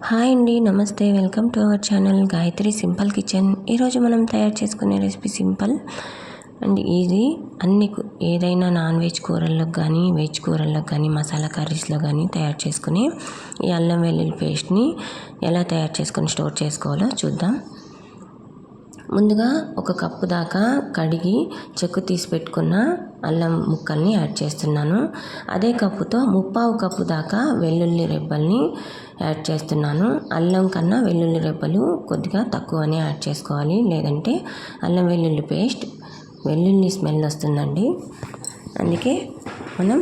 Hi అండి, నమస్తే. Welcome to our channel Gayatri simple kitchen. ఈరోజు మనం తయారు చేసుకునే రెసిపీ సింపుల్ అండ్ ఈజీ. ఏదైనా నాన్ వెజ్ కూరల్లో కానీ వెజ్ కూరల్లో కానీ మసాలా కర్రీస్లో కానీ తయారు చేసుకుని ఈ అల్లం వెల్లుల్లి పేస్ట్ని ఎలా తయారు చేసుకొని స్టోర్ చేసుకోవాలో చూద్దాం. ముందుగా ఒక కప్పు దాకా కడిగి చెక్కు తీసి పెట్టుకున్న అల్లం ముక్కల్ని యాడ్ చేస్తున్నాను. అదే కప్పుతో 1/4 కప్పు దాకా వెల్లుల్లి రెబ్బల్ని యాడ్ చేస్తున్నాను. అల్లం కన్నా వెల్లుల్లి రెబ్బలు కొద్దిగా తక్కువనే యాడ్ చేసుకోవాలి, లేదంటే అల్లం వెల్లుల్లి పేస్ట్ వెల్లుల్లి స్మెల్ వస్తుందండి. అందుకే మనం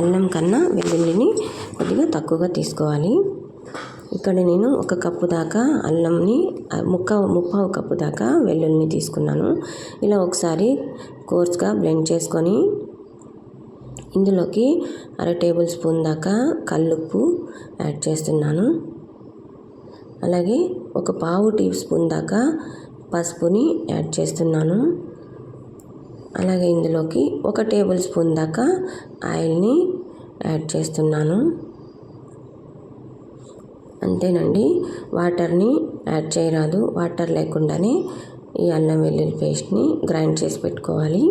అల్లం కన్నా వెల్లుల్లిని కొద్దిగా తక్కువగా తీసుకోవాలి. ఇక్కడ నేను 1 కప్పు దాకా అల్లంని 1/4 కప్పు దాకా వెల్లుల్లిని తీసుకున్నాను. ఇలా ఒకసారి కోర్స్గా బ్లెండ్ చేసుకొని ఇందులోకి 1/2 టేబుల్ స్పూన్ దాకా కల్లుప్పు యాడ్ చేస్తున్నాను. అలాగే 1/4 టీ స్పూన్ దాకా పసుపుని యాడ్ చేస్తున్నాను. అలాగే ఇందులోకి 1 టేబుల్ స్పూన్ దాకా ఆయిల్ని యాడ్ చేస్తున్నాను. అంతేనండి, వాటర్ని యాడ్ చేయరాదు. వాటర్ లేకుండానే ఈ అల్లం వెల్లుల్లి పేస్ట్ని గ్రైండ్ చేసి పెట్టుకోవాలి.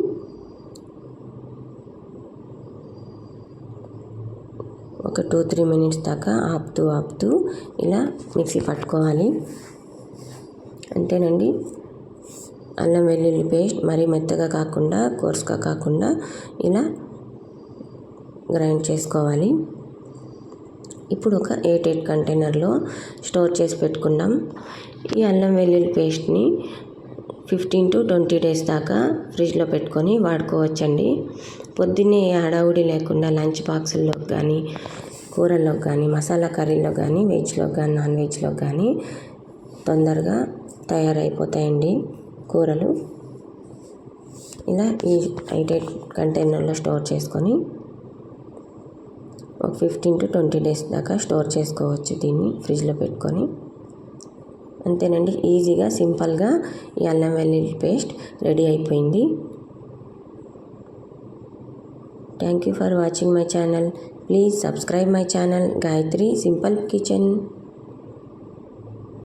ఒక 2-3 మినిట్స్ దాకా ఆపుతూ ఇలా మిక్సీ పట్టుకోవాలి. అంతేనండి, అల్లం వెల్లుల్లి పేస్ట్ మరీ మెత్తగా కాకుండా కోర్స్గా కాకుండా ఇలా గ్రైండ్ చేసుకోవాలి. ఇప్పుడు ఒక ఎయిర్ కంటైనర్లో స్టోర్ చేసి పెట్టుకుందాం. ఈ అల్లం వెల్లుల్లి పేస్ట్ని 15 to 20 డేస్ దాకా ఫ్రిడ్జ్లో పెట్టుకొని వాడుకోవచ్చండి. పొద్దున్నే హడావుడి లేకుండా లంచ్ బాక్సుల్లో కానీ కూరల్లో కానీ మసాలా కర్రీలో కానీ వెజ్లో కానీ నాన్ వెజ్లో కానీ తొందరగా తయారైపోతాయండి కూరలు. ఇలా ఈ ఎయిర్ కంటైనర్లో స్టోర్ చేసుకొని ఒక 15 to 20 డేస్ దాకా స్టోర్ చేసుకోవచ్చు దీన్ని ఫ్రిడ్జ్లో పెట్టుకొని. అంతేనండి, ఈజీగా సింపుల్గా ఈ అల్లం వెల్లుల్లి పేస్ట్ రెడీ అయిపోయింది. Thank you for watching my channel. Please subscribe my channel Gayatri simple kitchen.